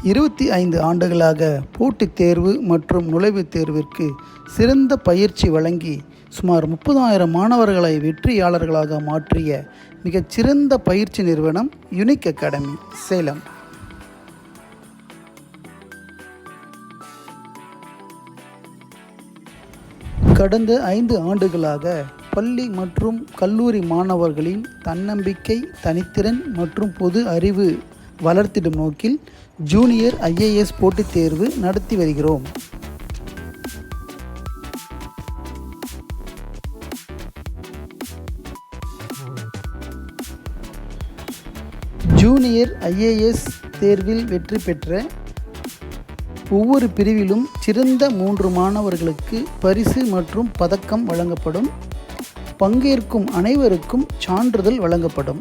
25 ஆண்டுகளாக போட்டித் தேர்வு மற்றும் நுழைவுத் தேர்விற்கு சிறந்த பயிற்சி வழங்கி சுமார் 30,000 மாணவர்களை வெற்றியாளர்களாக மாற்றிய மிகச்சிறந்த பயிற்சி நிறுவனம் யுனிக் அகாடமி, சேலம். கடந்த 5 ஆண்டுகளாக பள்ளி மற்றும் கல்லூரி மாணவர்களின் தன்னம்பிக்கை, தனித்திறன் மற்றும் பொது அறிவு வளர்த்திடும் நோக்கில் ஜூனியர் IAS போட்டித் தேர்வு நடத்தி வருகிறோம். ஜூனியர் IAS தேர்வில் வெற்றி பெற்ற ஒவ்வொரு பிரிவிலும் சிறந்த 3 மாணவர்களுக்கு பரிசு மற்றும் பதக்கம் வழங்கப்படும். பங்கேற்கும் அனைவருக்கும் சான்றிதழ் வழங்கப்படும்.